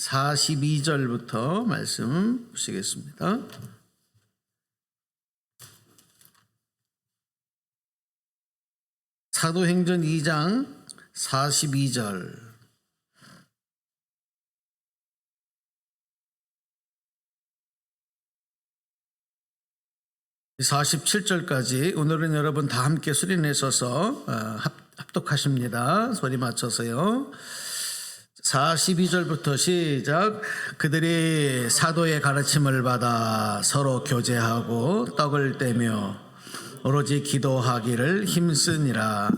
42절부터 말씀 보시겠습니다. 사도행전 2장 42절. 이 47절까지 오늘은 여러분 다 함께 수련하셔서 합독하십니다. 소리 맞춰서요. 42절부터 시작. 그들이 사도의 가르침을 받아 서로 교제하고 떡을 떼며 오로지 기도하기를 힘쓰니라.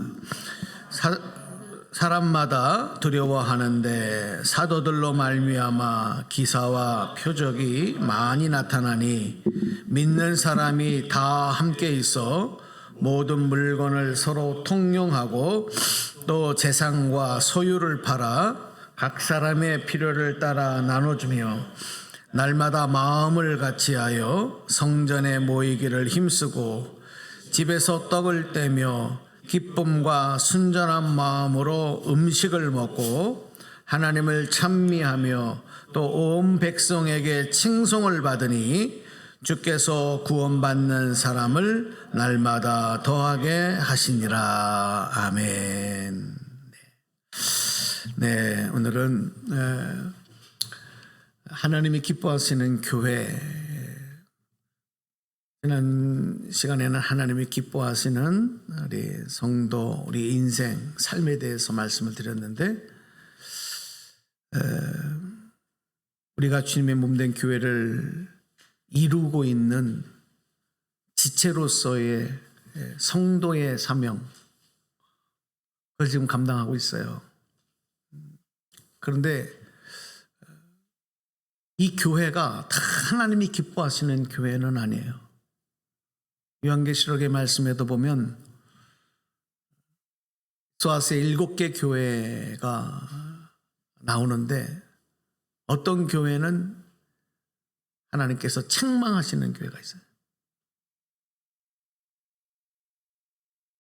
사람마다 두려워하는데 사도들로 말미암아 기사와 표적이 많이 나타나니 믿는 사람이 다 함께 있어 모든 물건을 서로 통용하고 또 재산과 소유를 팔아 각 사람의 필요를 따라 나눠주며 날마다 마음을 같이하여 성전에 모이기를 힘쓰고 집에서 떡을 떼며 기쁨과 순전한 마음으로 음식을 먹고 하나님을 찬미하며 또 온 백성에게 칭송을 받으니 주께서 구원받는 사람을 날마다 더하게 하시니라. 아멘. 네, 오늘은 하나님이 기뻐하시는 교회. 지난 시간에는 하나님이 기뻐하시는 우리 성도, 우리 인생, 삶에 대해서 말씀을 드렸는데, 우리가 주님의 몸된 교회를 이루고 있는 지체로서의 성도의 사명, 그걸 지금 감당하고 있어요. 그런데 이 교회가 다 하나님이 기뻐하시는 교회는 아니에요. 요한계시록의 말씀에도 보면 소아스의 7개 교회가 나오는데 어떤 교회는 하나님께서 책망하시는 교회가 있어요.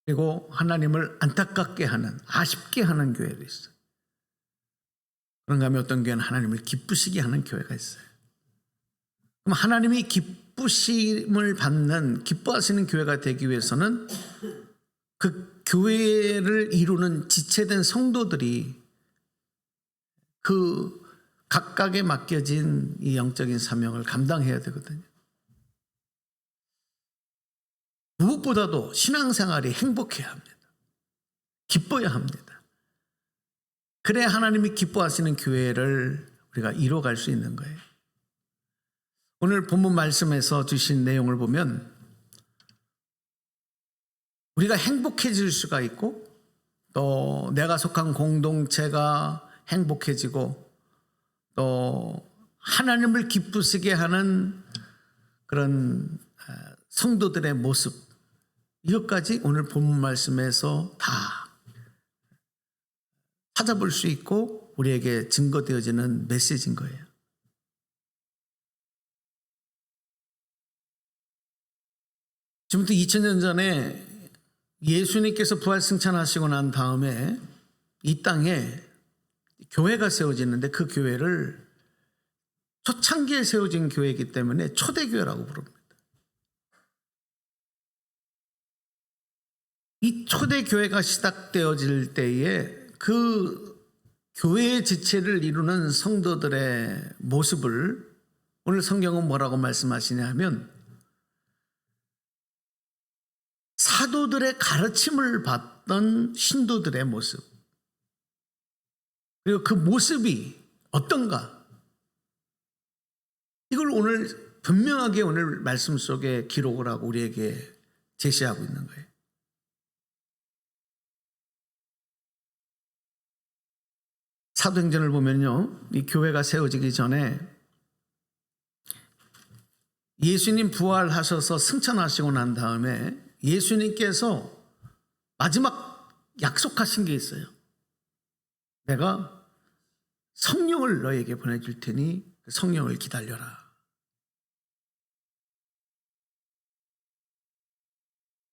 그리고 하나님을 안타깝게 하는, 아쉽게 하는 교회도 있어요. 그런가 하면 어떤 교회는 하나님을 기쁘시게 하는 교회가 있어요. 그럼 하나님이 기쁘심을 받는, 기뻐하시는 교회가 되기 위해서는 그 교회를 이루는 지체된 성도들이 그 각각에 맡겨진 이 영적인 사명을 감당해야 되거든요. 무엇보다도 신앙생활이 행복해야 합니다. 기뻐야 합니다. 그래야 하나님이 기뻐하시는 교회를 우리가 이뤄갈 수 있는 거예요. 오늘 본문 말씀에서 주신 내용을 보면 우리가 행복해질 수가 있고 또 내가 속한 공동체가 행복해지고 또 하나님을 기쁘시게 하는 그런 성도들의 모습, 이것까지 오늘 본문 말씀에서 다 찾아볼 수 있고 우리에게 증거되어지는 메시지인 거예요. 지금부터 2000년 전에 예수님께서 부활승천하시고 난 다음에 이 땅에 교회가 세워지는데 그 교회를 초창기에 세워진 교회이기 때문에 초대교회라고 부릅니다. 이 초대교회가 시작되어질 때에 그 교회의 지체를 이루는 성도들의 모습을 오늘 성경은 뭐라고 말씀하시냐 하면 사도들의 가르침을 받던 신도들의 모습, 그리고 그 모습이 어떤가, 이걸 오늘 분명하게 오늘 말씀 속에 기록을 하고 우리에게 제시하고 있는 거예요. 사도행전을 보면요, 이 교회가 세워지기 전에 예수님 부활하셔서 승천하시고 난 다음에 예수님께서 마지막 약속하신 게 있어요. 내가 성령을 너에게 보내줄 테니 성령을 기다려라.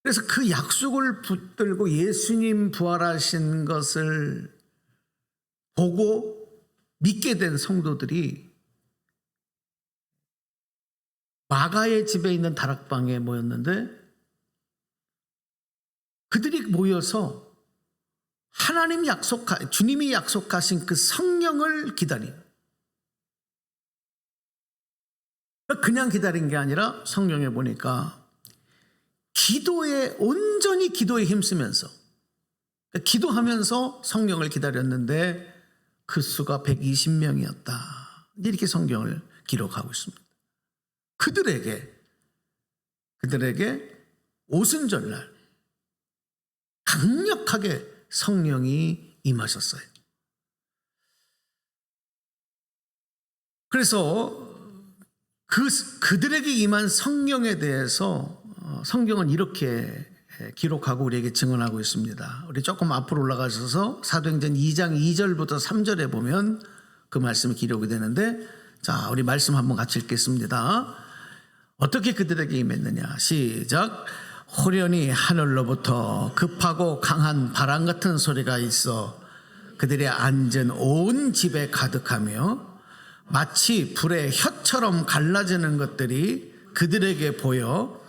그래서 그 약속을 붙들고 예수님 부활하신 것을 보고 믿게 된 성도들이 마가의 집에 있는 다락방에 모였는데 그들이 모여서 주님이 약속하신 그 성령을 기다린, 그냥 기다린 게 아니라 성경에 보니까 온전히 기도에 힘쓰면서 기도하면서 성령을 기다렸는데 그 수가 120명이었다. 이렇게 성경을 기록하고 있습니다. 그들에게 오순절날 강력하게 성령이 임하셨어요. 그래서 그들에게 임한 성령에 대해서 성경은 이렇게 기록하고 우리에게 증언하고 있습니다. 우리 조금 앞으로 올라가셔서 사도행전 2장 2절부터 3절에 보면 그 말씀이 기록이 되는데, 자, 우리 말씀 한번 같이 읽겠습니다. 어떻게 그들에게 임했느냐? 시작. 호련히 하늘로부터 급하고 강한 바람 같은 소리가 있어 그들이 앉은 온 집에 가득하며 마치 불의 혀처럼 갈라지는 것들이 그들에게 보여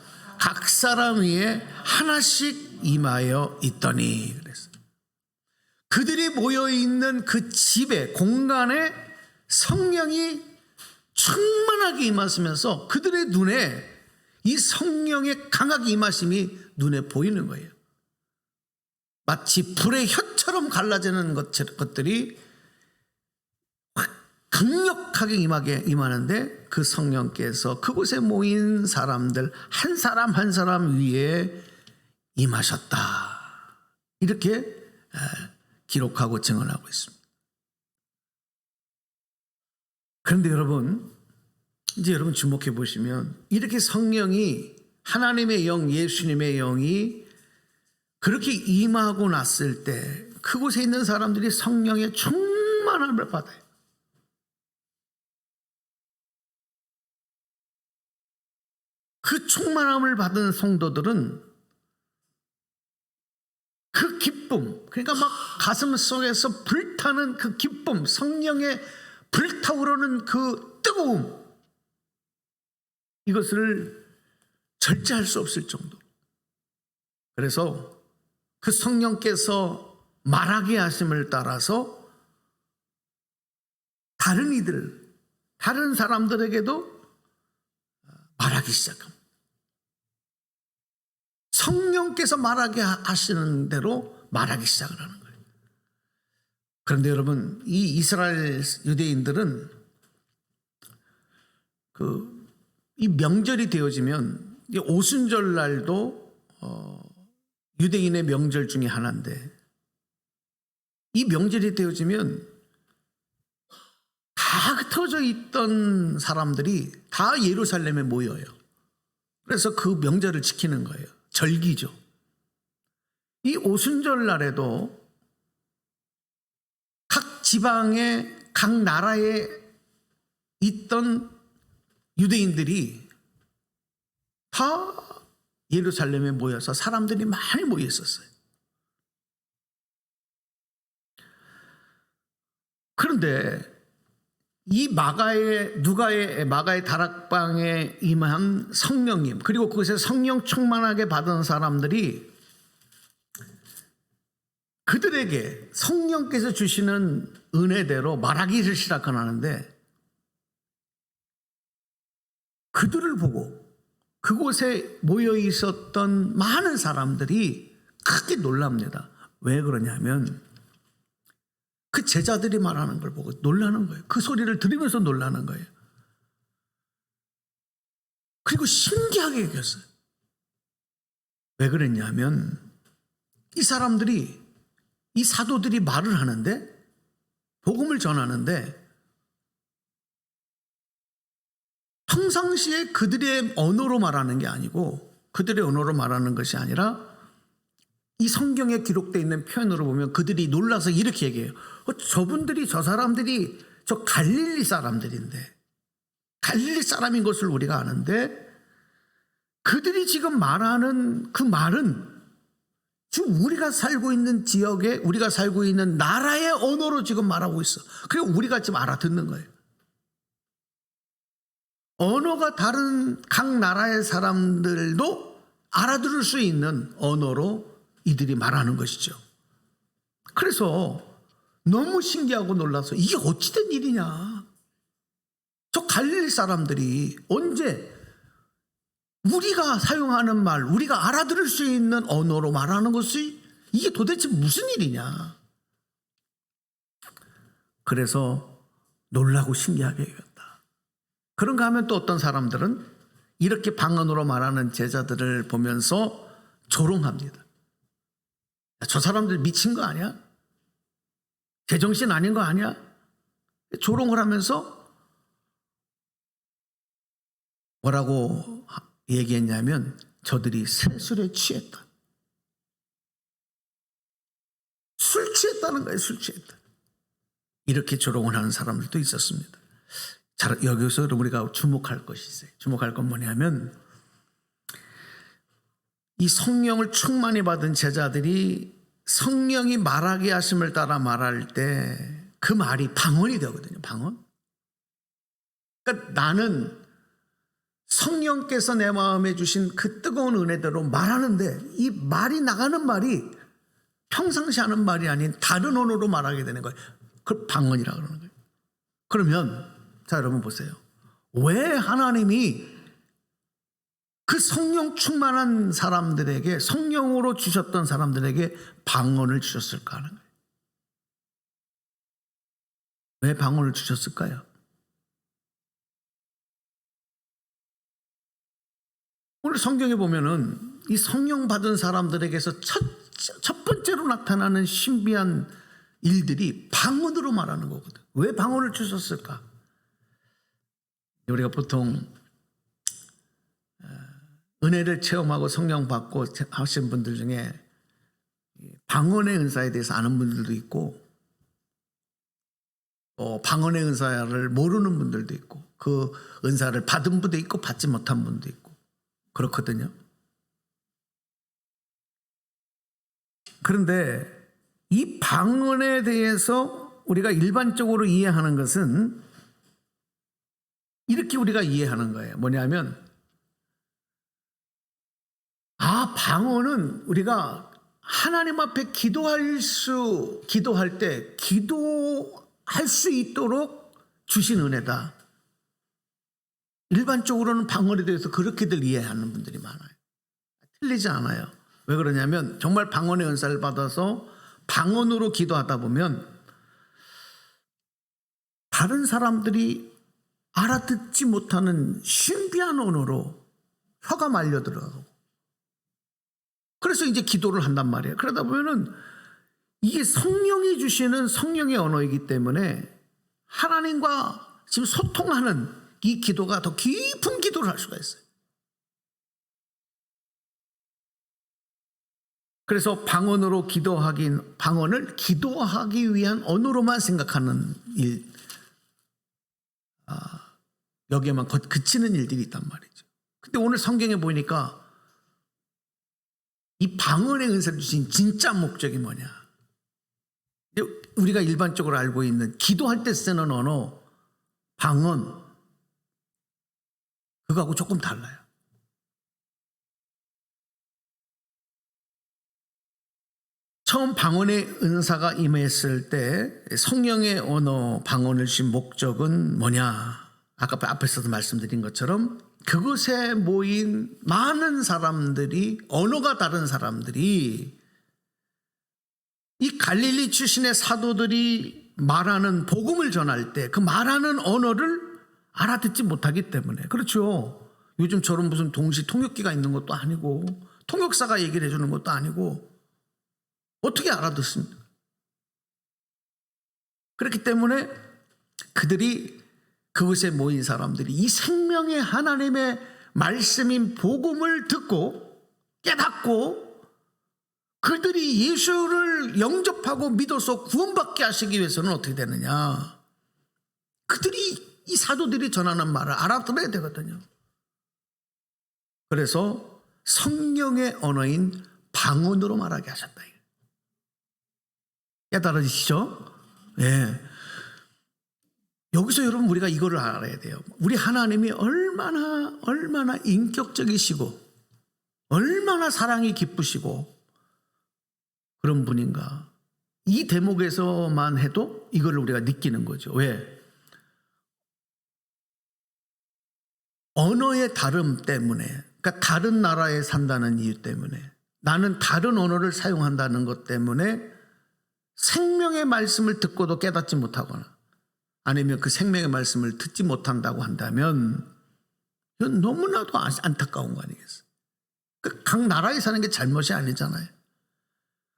각 사람 위에 하나씩 임하여 있더니, 그랬어요. 그들이 모여있는 그 집에, 공간에 성령이 충만하게 임하시면서 그들의 눈에 이 성령의 강하게 임하심이 눈에 보이는 거예요. 마치 불의 혀처럼 갈라지는 것들이 강력하게 임하는데 그 성령께서 그곳에 모인 사람들 한 사람 한 사람 위에 임하셨다. 이렇게 기록하고 증언하고 있습니다. 그런데 여러분, 이제 여러분 주목해 보시면 이렇게 성령이, 하나님의 영, 예수님의 영이 그렇게 임하고 났을 때 그곳에 있는 사람들이 성령의 충만함을 받아요. 그 충만함을 받은 성도들은 그 기쁨, 그러니까 막 가슴 속에서 불타는 그 기쁨, 성령의 불타오르는 그 뜨거움, 이것을 절제할 수 없을 정도. 그래서 그 성령께서 말하게 하심을 따라서 다른 사람들에게도 말하기 시작합니다. 성령께서 말하게 하시는 대로 말하기 시작을 하는 거예요. 그런데 여러분, 이 이스라엘 유대인들은 이 명절이 되어지면, 오순절 날도 유대인의 명절 중에 하나인데, 이 명절이 되어지면 다 흩어져 있던 사람들이 다 예루살렘에 모여요. 그래서 그 명절을 지키는 거예요. 절기죠. 이 오순절 날에도 각 지방에, 각 나라에 있던 유대인들이 다 예루살렘에 모여서 사람들이 많이 모여 있었어요. 그런데 이 마가의 다락방에 임한 성령님, 그리고 그것에 성령 충만하게 받은 사람들이 그들에게 성령께서 주시는 은혜대로 말하기를 시작하는데, 그들을 보고 그곳에 모여 있었던 많은 사람들이 크게 놀랍니다. 왜 그러냐면 그 제자들이 말하는 걸 보고 놀라는 거예요. 그 소리를 들으면서 놀라는 거예요. 그리고 신기하게 여겼어요. 왜 그랬냐면 이 사람들이, 이 사도들이 말을 하는데, 복음을 전하는데, 평상시에 그들의 언어로 말하는 게 아니고, 그들의 언어로 말하는 것이 아니라 이 성경에 기록되어 있는 표현으로 보면 그들이 놀라서 이렇게 얘기해요. 저 사람들이 저 갈릴리 사람들인데, 갈릴리 사람인 것을 우리가 아는데 그들이 지금 말하는 그 말은 지금 우리가 살고 있는 지역에 우리가 살고 있는 나라의 언어로 지금 말하고 있어. 그리고 우리가 지금 알아듣는 거예요. 언어가 다른 각 나라의 사람들도 알아들을 수 있는 언어로 이들이 말하는 것이죠. 그래서 너무 신기하고 놀라서 이게 어찌된 일이냐. 저 갈릴리 사람들이 언제 우리가 사용하는 말, 우리가 알아들을 수 있는 언어로 말하는 것이 이게 도대체 무슨 일이냐. 그래서 놀라고 신기하게 여겼다. 그런가 하면 또 어떤 사람들은 이렇게 방언으로 말하는 제자들을 보면서 조롱합니다. 저 사람들 미친 거 아니야? 제정신 아닌 거 아니야? 조롱을 하면서 뭐라고 얘기했냐면 저들이 새술에 취했다. 술 취했다는 거예요. 술 취했다. 이렇게 조롱을 하는 사람들도 있었습니다. 자, 여기서 우리가 주목할 것이 있어요. 주목할 건 뭐냐면 이 성령을 충만히 받은 제자들이 성령이 말하게 하심을 따라 말할 때 그 말이 방언이 되거든요. 방언. 그러니까 나는 성령께서 내 마음에 주신 그 뜨거운 은혜대로 말하는데 이 말이 나가는 말이 평상시 하는 말이 아닌 다른 언어로 말하게 되는 거예요. 그걸 방언이라고 그러는 거예요. 그러면 자 여러분 보세요. 왜 하나님이 그 성령 충만한 사람들에게 성령으로 주셨던 사람들에게 방언을 주셨을까 하는 거예요. 왜 방언을 주셨을까요? 오늘 성경에 보면은 이 성령 받은 사람들에게서 첫 번째로 나타나는 신비한 일들이 방언으로 말하는 거거든. 왜 방언을 주셨을까? 우리가 보통 은혜를 체험하고 성령 받고 하신 분들 중에 방언의 은사에 대해서 아는 분들도 있고 방언의 은사를 모르는 분들도 있고 그 은사를 받은 분도 있고 받지 못한 분도 있고 그렇거든요. 그런데 이 방언에 대해서 우리가 일반적으로 이해하는 것은 이렇게 우리가 이해하는 거예요. 뭐냐면 방언은 우리가 하나님 앞에 기도할 때 기도할 수 있도록 주신 은혜다. 일반적으로는 방언에 대해서 그렇게들 이해하는 분들이 많아요. 틀리지 않아요. 왜 그러냐면 정말 방언의 은사를 받아서 방언으로 기도하다 보면 다른 사람들이 알아듣지 못하는 신비한 언어로 혀가 말려 들어가고 그래서 이제 기도를 한단 말이에요. 그러다 보면은 이게 성령이 주시는 성령의 언어이기 때문에 하나님과 지금 소통하는 이 기도가 더 깊은 기도를 할 수가 있어요. 그래서 방언을 기도하기 위한 언어로만 생각하는 일, 여기에만 그치는 일들이 있단 말이죠. 근데 오늘 성경에 보니까 이 방언의 은사를 주신 진짜 목적이 뭐냐? 우리가 일반적으로 알고 있는 기도할 때 쓰는 언어, 방언, 그거하고 조금 달라요. 처음 방언의 은사가 임했을 때 성령의 언어, 방언을 주신 목적은 뭐냐? 아까 앞에서도 말씀드린 것처럼 그곳에 모인 많은 사람들이, 언어가 다른 사람들이 이 갈릴리 출신의 사도들이 말하는 복음을 전할 때 그 말하는 언어를 알아듣지 못하기 때문에. 그렇죠. 요즘처럼 무슨 동시 통역기가 있는 것도 아니고 통역사가 얘기를 해주는 것도 아니고 어떻게 알아듣습니까? 그렇기 때문에 그곳에 모인 사람들이 이 생명의 하나님의 말씀인 복음을 듣고 깨닫고 그들이 예수를 영접하고 믿어서 구원받게 하시기 위해서는 어떻게 되느냐? 그들이 이 사도들이 전하는 말을 알아들어야 되거든요. 그래서 성령의 언어인 방언으로 말하게 하셨다. 깨달으시죠? 예. 여기서 여러분 우리가 이거를 알아야 돼요. 우리 하나님이 얼마나 인격적이시고 얼마나 사랑이 깊으시고 그런 분인가. 이 대목에서만 해도 이걸 우리가 느끼는 거죠. 왜? 언어의 다름 때문에, 그러니까 다른 나라에 산다는 이유 때문에, 나는 다른 언어를 사용한다는 것 때문에 생명의 말씀을 듣고도 깨닫지 못하거나 아니면 그 생명의 말씀을 듣지 못한다고 한다면 이건 너무나도 안타까운 거 아니겠어요? 각 나라에 사는 게 잘못이 아니잖아요.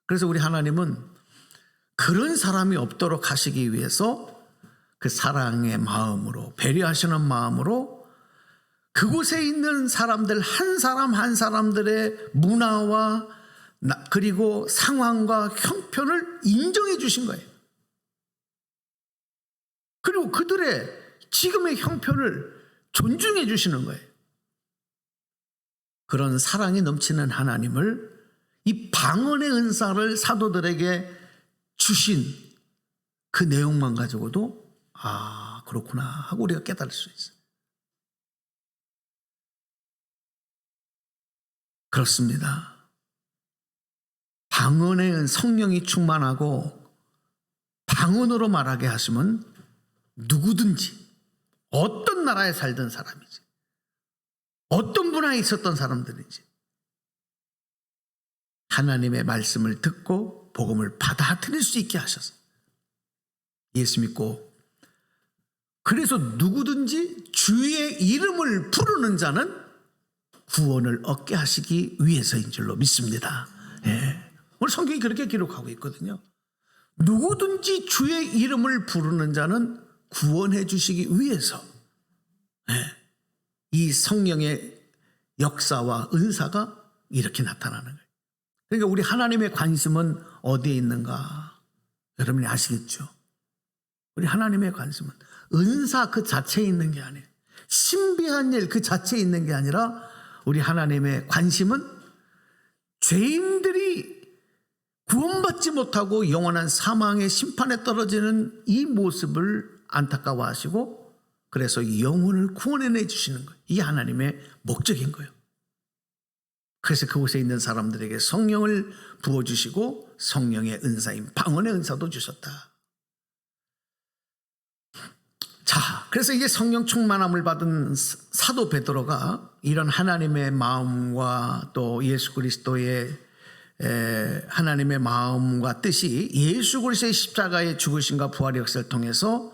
그래서 우리 하나님은 그런 사람이 없도록 하시기 위해서 그 사랑의 마음으로, 배려하시는 마음으로 그곳에 있는 사람들 한 사람 한 사람들의 문화와 그리고 상황과 형편을 인정해 주신 거예요. 그리고 그들의 지금의 형편을 존중해 주시는 거예요. 그런 사랑이 넘치는 하나님을, 이 방언의 은사를 사도들에게 주신 그 내용만 가지고도 아, 그렇구나 하고 우리가 깨달을 수 있어요. 그렇습니다. 방언의 성령이 충만하고 방언으로 말하게 하시면 누구든지 어떤 나라에 살던 사람이지 어떤 문화에 있었던 사람들인지 하나님의 말씀을 듣고 복음을 받아들일 수 있게 하셨어요. 예수 믿고 그래서 누구든지 주의 이름을 부르는 자는 구원을 얻게 하시기 위해서인 줄로 믿습니다. 예. 오늘 성경이 그렇게 기록하고 있거든요. 누구든지 주의 이름을 부르는 자는 구원해 주시기 위해서 이 성령의 역사와 은사가 이렇게 나타나는 거예요. 그러니까 우리 하나님의 관심은 어디에 있는가? 여러분이 아시겠죠? 우리 하나님의 관심은 은사 그 자체에 있는 게 아니에요. 신비한 일 그 자체에 있는 게 아니라 우리 하나님의 관심은 죄인들이 구원받지 못하고 영원한 사망의 심판에 떨어지는 이 모습을 안타까워하시고 그래서 영혼을 구원해내 주시는 거예요. 이게 하나님의 목적인 거예요. 그래서 그곳에 있는 사람들에게 성령을 부어주시고 성령의 은사인 방언의 은사도 주셨다. 자, 그래서 이게 성령 충만함을 받은 사도 베드로가 이런 하나님의 마음과 또 예수 그리스도의 하나님의 마음과 뜻이 예수 그리스도의 십자가의 죽으심과 부활의 역사를 통해서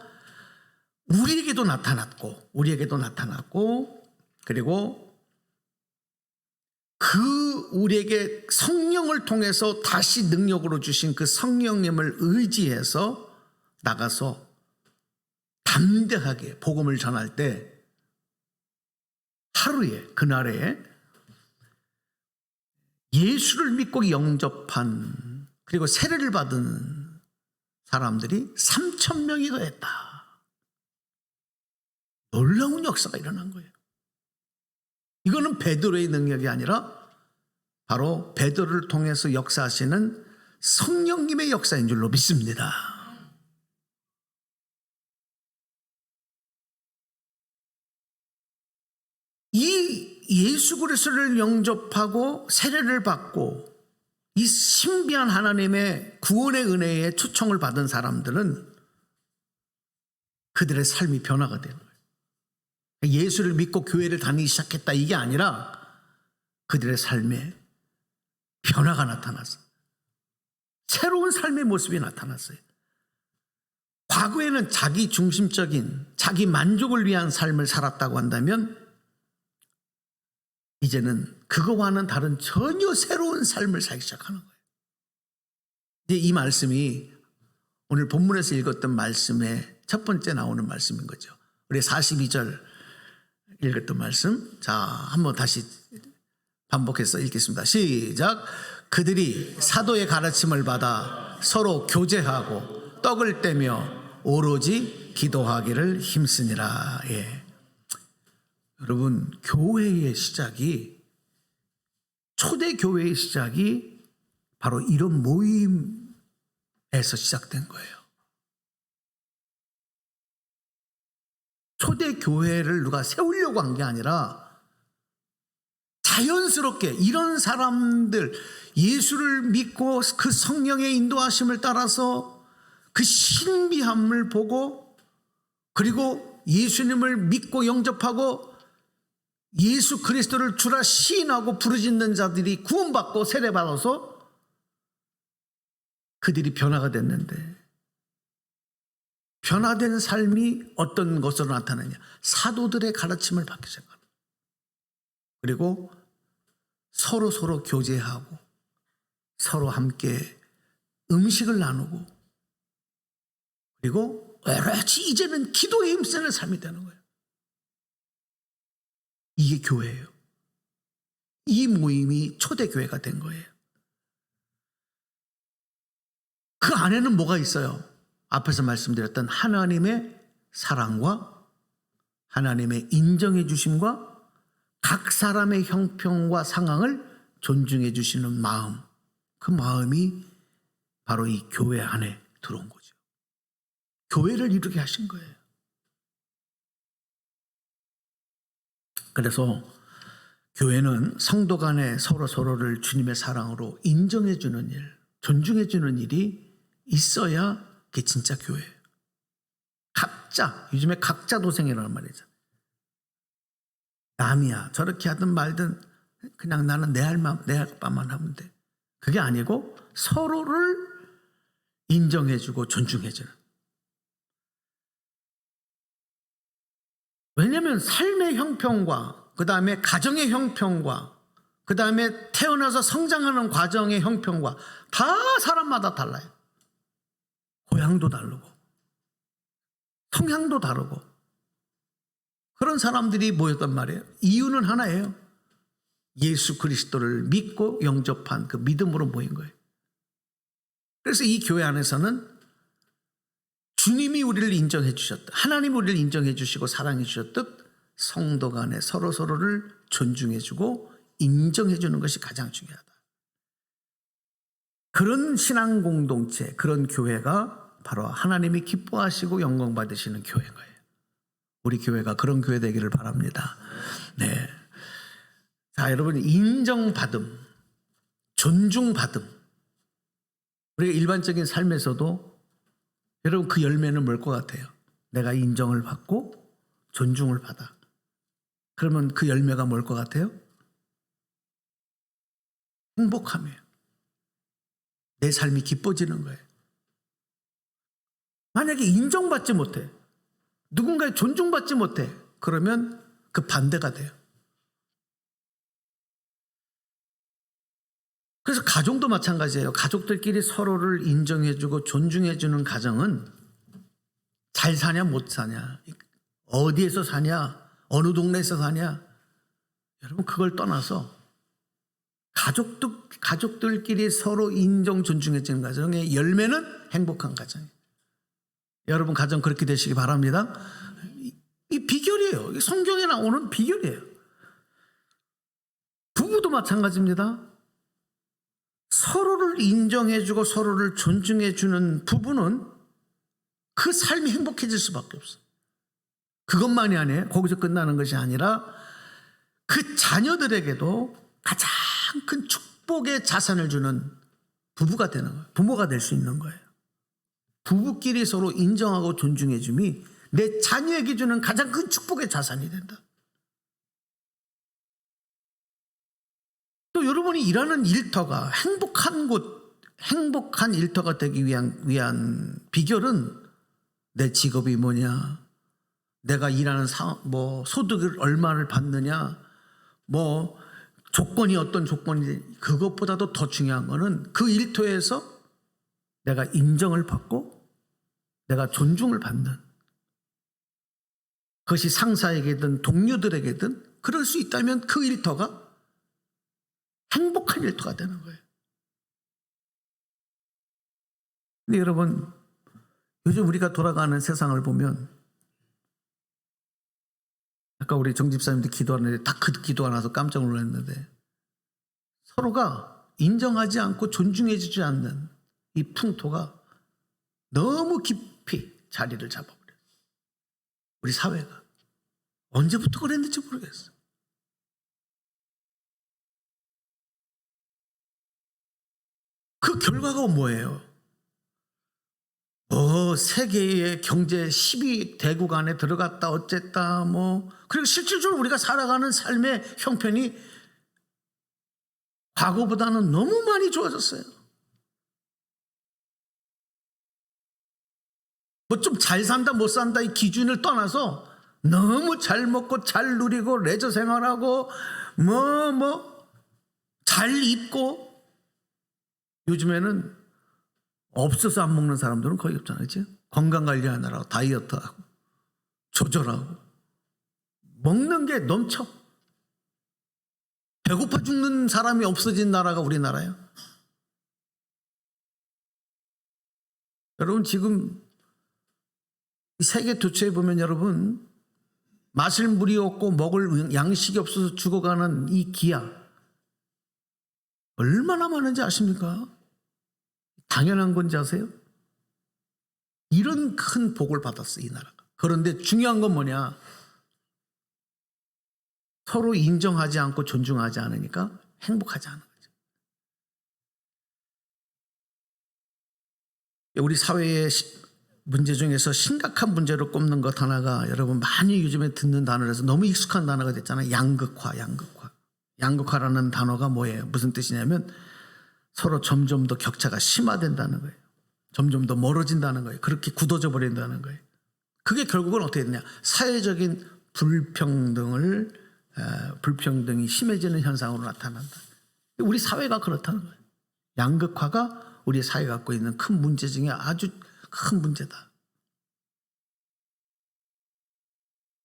우리에게도 나타났고 그리고 그 우리에게 성령을 통해서 다시 능력으로 주신 그 성령님을 의지해서 나가서 담대하게 복음을 전할 때 하루에 그날에 예수를 믿고 영접한 그리고 세례를 받은 사람들이 3,000명이 더했다. 놀라운 역사가 일어난 거예요. 이거는 베드로의 능력이 아니라 바로 베드로를 통해서 역사하시는 성령님의 역사인 줄로 믿습니다. 이 예수 그리스도를 영접하고 세례를 받고 이 신비한 하나님의 구원의 은혜에 초청을 받은 사람들은 그들의 삶이 변화가 되는 거예요. 예수를 믿고 교회를 다니기 시작했다 이게 아니라 그들의 삶에 변화가 나타났어요. 새로운 삶의 모습이 나타났어요. 과거에는 자기 중심적인 자기 만족을 위한 삶을 살았다고 한다면 이제는 그거와는 다른 전혀 새로운 삶을 살기 시작하는 거예요. 이제 이 말씀이 오늘 본문에서 읽었던 말씀의 첫 번째 나오는 말씀인 거죠. 우리 42절 읽었던 말씀. 자, 한번 다시 반복해서 읽겠습니다. 시작. 그들이 사도의 가르침을 받아 서로 교제하고 떡을 떼며 오로지 기도하기를 힘쓰니라. 예. 여러분, 교회의 시작이 초대 교회의 시작이 바로 이런 모임에서 시작된 거예요. 초대교회를 누가 세우려고 한 게 아니라 자연스럽게 이런 사람들, 예수를 믿고 그 성령의 인도하심을 따라서 그 신비함을 보고, 그리고 예수님을 믿고 영접하고 예수 그리스도를 주라 시인하고 부르짖는 자들이 구원받고 세례받아서 그들이 변화가 됐는데, 변화된 삶이 어떤 것으로 나타나냐? 사도들의 가르침을 받기 시작합니다. 그리고 서로 교제하고 서로 함께 음식을 나누고, 그리고 오로지 이제는 기도에 힘쓰는 삶이 되는 거예요. 이게 교회예요. 이 모임이 초대교회가 된 거예요. 그 안에는 뭐가 있어요? 앞에서 말씀드렸던 하나님의 사랑과 하나님의 인정해 주심과 각 사람의 형평과 상황을 존중해 주시는 마음, 그 마음이 바로 이 교회 안에 들어온 거죠. 교회를 이루게 하신 거예요. 그래서 교회는 성도 간에 서로를 주님의 사랑으로 인정해 주는 일, 존중해 주는 일이 있어야 그게 진짜 교회예요. 각자, 요즘에 각자 도생이라는 말이죠. 남이야 저렇게 하든 말든 그냥 나는 내 할 바만 하면 돼. 그게 아니고 서로를 인정해주고 존중해주는. 왜냐하면 삶의 형평과 그 다음에 가정의 형평과 그 다음에 태어나서 성장하는 과정의 형평과 다 사람마다 달라요. 고향도 다르고 성향도 다르고 그런 사람들이 모였단 말이에요. 이유는 하나예요. 예수 그리스도를 믿고 영접한 그 믿음으로 모인 거예요. 그래서 이 교회 안에서는 주님이 우리를 인정해 주셨듯, 하나님이 우리를 인정해 주시고 사랑해 주셨듯 성도 간에 서로를 존중해 주고 인정해 주는 것이 가장 중요하다. 그런 신앙 공동체, 그런 교회가 바로 하나님이 기뻐하시고 영광 받으시는 교회인 거예요. 우리 교회가 그런 교회 되기를 바랍니다. 네. 자, 여러분, 인정받음, 존중받음. 우리가 일반적인 삶에서도 여러분 그 열매는 뭘 것 같아요? 내가 인정을 받고 존중을 받아. 그러면 그 열매가 뭘 것 같아요? 행복함이에요. 내 삶이 기뻐지는 거예요. 만약에 인정받지 못해, 누군가의 존중받지 못해, 그러면 그 반대가 돼요. 그래서 가정도 마찬가지예요. 가족들끼리 서로를 인정해주고 존중해주는 가정은 잘 사냐 못 사냐, 어디에서 사냐, 어느 동네에서 사냐, 여러분 그걸 떠나서 가족들끼리 서로 인정 존중해주는 가정의 열매는 행복한 가정이에요. 여러분 가정 그렇게 되시기 바랍니다. 이 비결이에요. 성경에 나오는 비결이에요. 부부도 마찬가지입니다. 서로를 인정해주고 서로를 존중해주는 부부는 그 삶이 행복해질 수밖에 없어요. 그것만이 아니에요. 거기서 끝나는 것이 아니라 그 자녀들에게도 가장 큰 축복의 자산을 주는 부부가 되는 거예요. 부모가 될 수 있는 거예요. 부부끼리 서로 인정하고 존중해줌이 내 자녀에게 주는 가장 큰 축복의 자산이 된다. 또 여러분이 일하는 일터가 행복한 곳, 행복한 일터가 되기 위한 비결은 내 직업이 뭐냐, 내가 일하는 소득을 얼마를 받느냐, 조건이 어떤 조건이, 그것보다도 더 중요한 거는 그 일터에서 내가 인정을 받고 내가 존중을 받는, 그것이 상사에게든 동료들에게든 그럴 수 있다면 그 일터가 행복한 일터가 되는 거예요. 근데 여러분, 요즘 우리가 돌아가는 세상을 보면, 아까 우리 정 집사님도 기도하는데 딱 그 기도가 나서 깜짝 놀랐는데, 서로가 인정하지 않고 존중해주지 않는 이 풍토가 너무 깊이 자리를 잡아버렸어요. 우리 사회가. 언제부터 그랬는지 모르겠어요. 그 결과가 뭐예요? 세계의 경제 10위 대국 안에 들어갔다 어쨌다 그리고 실질적으로 우리가 살아가는 삶의 형편이 과거보다는 너무 많이 좋아졌어요. 좀 잘 산다 못 산다 이 기준을 떠나서 너무 잘 먹고 잘 누리고 레저 생활하고 잘 입고, 요즘에는 없어서 안 먹는 사람들은 거의 없잖아요. 그치? 건강관리하느라고 다이어트하고 조절하고 먹는 게 넘쳐. 배고파 죽는 사람이 없어진 나라가 우리나라예요. 여러분 지금 세계 도처에 보면 여러분 마실 물이 없고 먹을 양식이 없어서 죽어가는 이 기아 얼마나 많은지 아십니까? 당연한 건지 아세요? 이런 큰 복을 받았어요, 이 나라가. 그런데 중요한 건 뭐냐? 서로 인정하지 않고 존중하지 않으니까 행복하지 않은 거죠. 우리 사회의 문제 중에서 심각한 문제로 꼽는 것 하나가 여러분 많이 요즘에 듣는 단어라서 너무 익숙한 단어가 됐잖아요. 양극화. 양극화라는 단어가 뭐예요? 무슨 뜻이냐면 서로 점점 더 격차가 심화된다는 거예요. 점점 더 멀어진다는 거예요. 그렇게 굳어져 버린다는 거예요. 그게 결국은 어떻게 되냐? 사회적인 불평등이 심해지는 현상으로 나타난다. 우리 사회가 그렇다는 거예요. 양극화가 우리 사회가 갖고 있는 큰 문제 중에 아주 큰 문제다.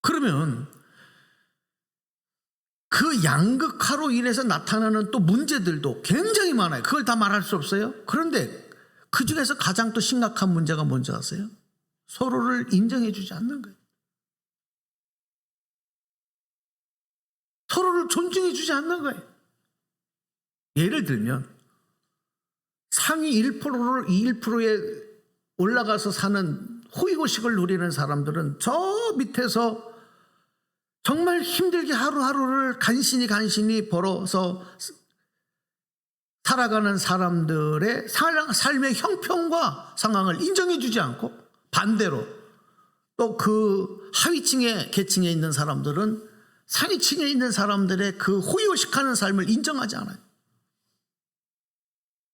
그러면 그 양극화로 인해서 나타나는 또 문제들도 굉장히 많아요. 그걸 다 말할 수 없어요. 그런데 그 중에서 가장 또 심각한 문제가 뭔지 아세요? 서로를 인정해 주지 않는 거예요. 서로를 존중해 주지 않는 거예요. 예를 들면 상위 1%를 1%에 올라가서 사는 호의호식을 누리는 사람들은 저 밑에서 정말 힘들게 하루하루를 간신히 벌어서 살아가는 사람들의 삶의 형편과 상황을 인정해 주지 않고, 반대로 또 그 하위층의 계층에 있는 사람들은 상위층에 있는 사람들의 그 호의호식하는 삶을 인정하지 않아요.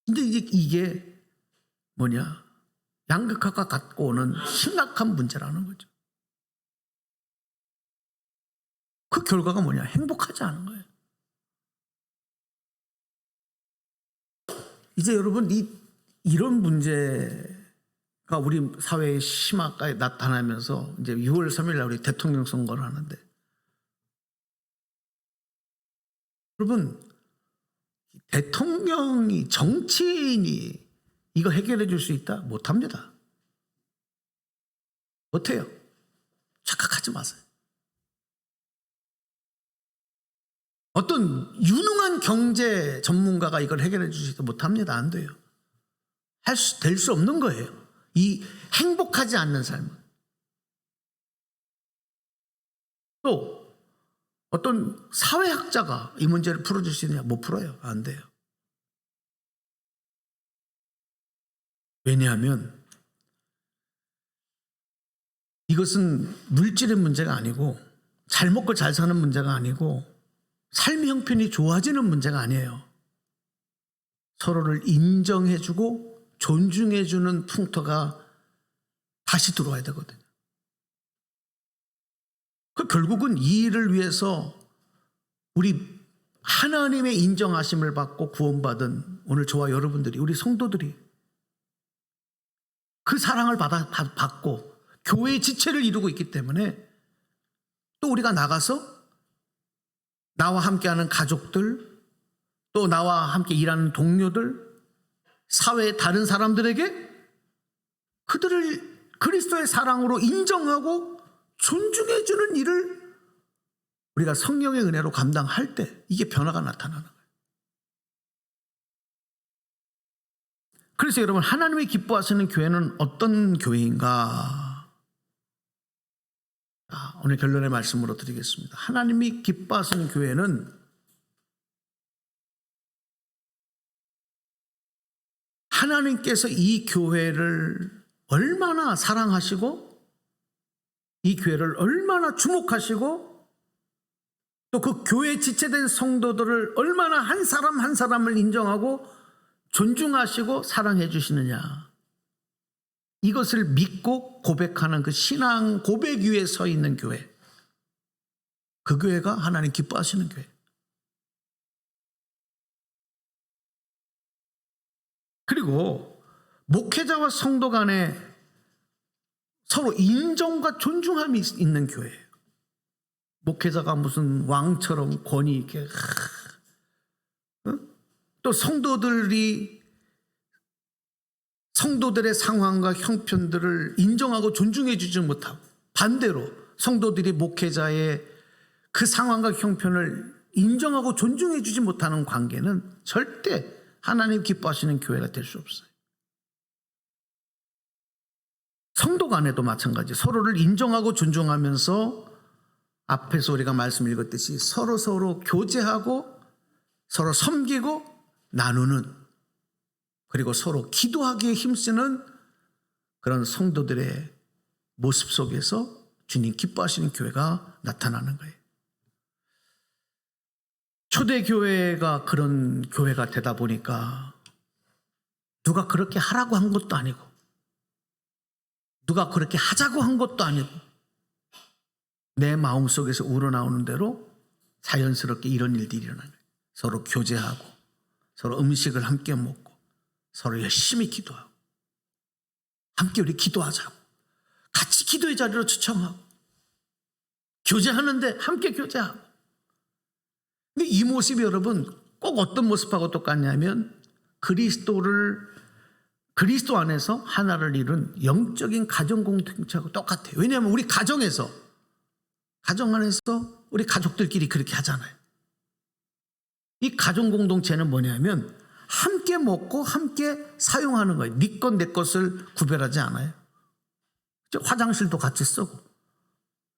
근데 이게 뭐냐? 양극화가 갖고 오는 심각한 문제라는 거죠. 그 결과가 뭐냐? 행복하지 않은 거예요. 이제 여러분 이런 문제가 우리 사회의 심화가 나타나면서 이제 6월 3일 날 우리 대통령 선거를 하는데, 여러분 대통령이 정치인이 이거 해결해 줄 수 있다? 못합니다. 못해요. 착각하지 마세요. 어떤 유능한 경제 전문가가 이걸 해결해 줄 수 있다? 못합니다. 안 돼요. 될 수 없는 거예요. 이 행복하지 않는 삶은. 또 어떤 사회학자가 이 문제를 풀어줄 수 있느냐? 못 풀어요. 안 돼요. 왜냐하면 이것은 물질의 문제가 아니고, 잘 먹고 잘 사는 문제가 아니고, 삶의 형편이 좋아지는 문제가 아니에요. 서로를 인정해주고 존중해주는 풍토가 다시 들어와야 되거든요. 그 결국은 이 일을 위해서 우리 하나님의 인정하심을 받고 구원받은 오늘 저와 여러분들이, 우리 성도들이 그 사랑을 받고 교회의 지체를 이루고 있기 때문에, 또 우리가 나가서 나와 함께하는 가족들, 또 나와 함께 일하는 동료들, 사회의 다른 사람들에게 그들을 그리스도의 사랑으로 인정하고 존중해주는 일을 우리가 성령의 은혜로 감당할 때 이게 변화가 나타나는 거예요. 그래서 여러분, 하나님이 기뻐하시는 교회는 어떤 교회인가? 오늘 결론의 말씀으로 드리겠습니다. 하나님이 기뻐하시는 교회는 하나님께서 이 교회를 얼마나 사랑하시고 이 교회를 얼마나 주목하시고 또 그 교회에 지체된 성도들을 얼마나 한 사람 한 사람을 인정하고 존중하시고 사랑해 주시느냐, 이것을 믿고 고백하는 그 신앙 고백 위에 서 있는 교회, 그 교회가 하나님 기뻐하시는 교회. 그리고 목회자와 성도 간에 서로 인정과 존중함이 있는 교회예요. 목회자가 무슨 왕처럼 권위 있게, 또 성도들이 성도들의 상황과 형편들을 인정하고 존중해 주지 못하고, 반대로 성도들이 목회자의 그 상황과 형편을 인정하고 존중해 주지 못하는 관계는 절대 하나님 기뻐하시는 교회가 될 수 없어요. 성도 간에도 마찬가지, 서로를 인정하고 존중하면서 앞에서 우리가 말씀 읽었듯이 서로 교제하고 서로 섬기고 나누는, 그리고 서로 기도하기에 힘쓰는 그런 성도들의 모습 속에서 주님 기뻐하시는 교회가 나타나는 거예요. 초대교회가 그런 교회가 되다 보니까 누가 그렇게 하라고 한 것도 아니고 누가 그렇게 하자고 한 것도 아니고 내 마음속에서 우러나오는 대로 자연스럽게 이런 일들이 일어나는 거예요. 서로 교제하고 서로 음식을 함께 먹고 서로 열심히 기도하고, 함께 우리 기도하자고, 같이 기도의 자리로 초청하고, 교제하는데 함께 교제하고. 근데 이 모습이 여러분 꼭 어떤 모습하고 똑같냐면 그리스도 안에서 하나를 이룬 영적인 가정 공동체하고 똑같아요. 왜냐하면 우리 가정 안에서 우리 가족들끼리 그렇게 하잖아요. 이 가정 공동체는 뭐냐면 함께 먹고 함께 사용하는 거예요. 네 것 내 것을 구별하지 않아요. 화장실도 같이 쓰고,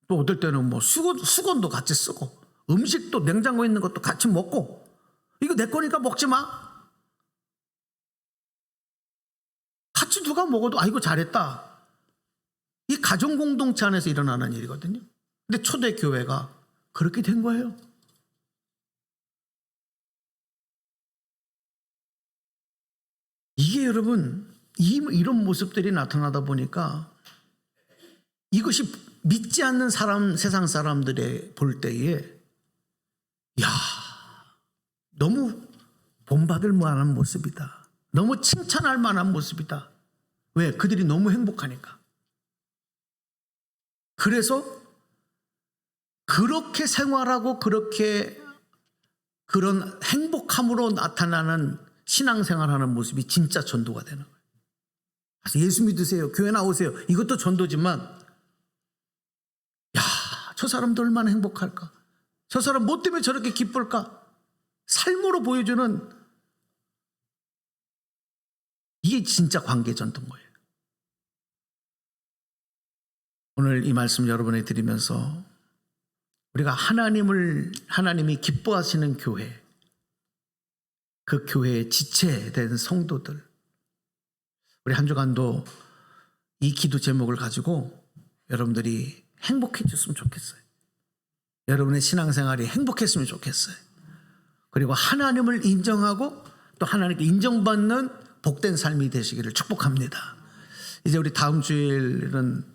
또 어떨 때는 뭐 수건도 같이 쓰고, 음식도 냉장고에 있는 것도 같이 먹고, 이거 내 거니까 먹지 마. 같이 누가 먹어도 아이고 잘했다. 이 가정 공동체 안에서 일어나는 일이거든요. 근데 초대교회가 그렇게 된 거예요. 이게 여러분, 이런 모습들이 나타나다 보니까 이것이 믿지 않는 세상 사람들의 볼 때에, 야, 너무 본받을 만한 모습이다. 너무 칭찬할 만한 모습이다. 왜? 그들이 너무 행복하니까. 그래서 그렇게 생활하고 그런 행복함으로 나타나는 신앙생활하는 모습이 진짜 전도가 되는 거예요. 그래서 예수 믿으세요, 교회 나오세요, 이것도 전도지만, 야, 저 사람도 얼마나 행복할까, 저 사람 뭐 때문에 저렇게 기쁠까, 삶으로 보여주는, 이게 진짜 관계 전도인 거예요. 오늘 이 말씀 여러분에게 드리면서 우리가 하나님이 기뻐하시는 교회, 그 교회에 지체된 성도들, 우리 한 주간도 이 기도 제목을 가지고 여러분들이 행복해졌으면 좋겠어요. 여러분의 신앙생활이 행복했으면 좋겠어요. 그리고 하나님을 인정하고 또 하나님께 인정받는 복된 삶이 되시기를 축복합니다. 이제 우리 다음 주일은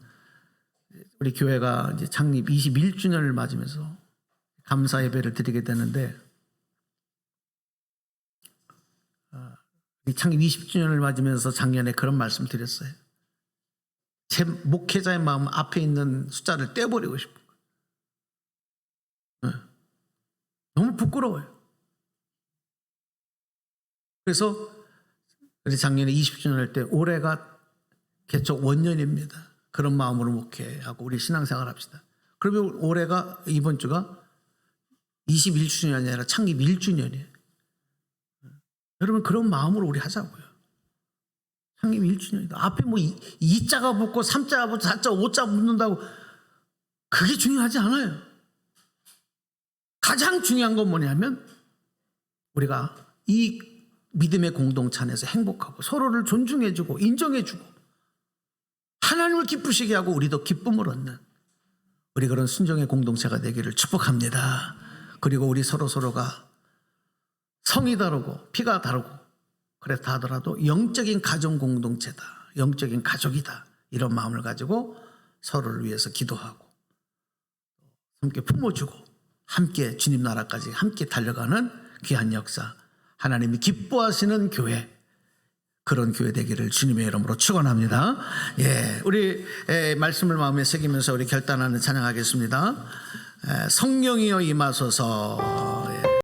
우리 교회가 이제 창립 21주년을 맞으면서 감사 예배를 드리게 되는데, 창립 20주년을 맞으면서 작년에 그런 말씀 드렸어요. 제 목회자의 마음 앞에 있는 숫자를 떼어버리고 싶어요. 너무 부끄러워요. 그래서 우리 작년에 20주년 할 때 올해가 개척 원년입니다. 그런 마음으로 목회하고 우리 신앙생활 합시다. 그러면 올해가, 이번 주가 21주년이 아니라 창립 1주년이에요. 여러분, 그런 마음으로 우리 하자고요. 창립 1주년이다. 앞에 뭐 2자가 붙고 3자가 붙고 4자, 5자 붙는다고 그게 중요하지 않아요. 가장 중요한 건 뭐냐면 우리가 이 믿음의 공동체 안에서 행복하고 서로를 존중해주고 인정해주고 하나님을 기쁘시게 하고 우리도 기쁨을 얻는 우리 그런 순종의 공동체가 되기를 축복합니다. 그리고 우리 서로가 성이 다르고 피가 다르고 그렇다 하더라도 영적인 가정 공동체다. 영적인 가족이다. 이런 마음을 가지고 서로를 위해서 기도하고 함께 품어주고 함께 주님 나라까지 함께 달려가는 귀한 역사, 하나님이 기뻐하시는 교회, 그런 교회 되기를 주님의 이름으로 축원합니다. 예, 우리 말씀을 마음에 새기면서 우리 결단하는 찬양하겠습니다. 성령이여 임하소서.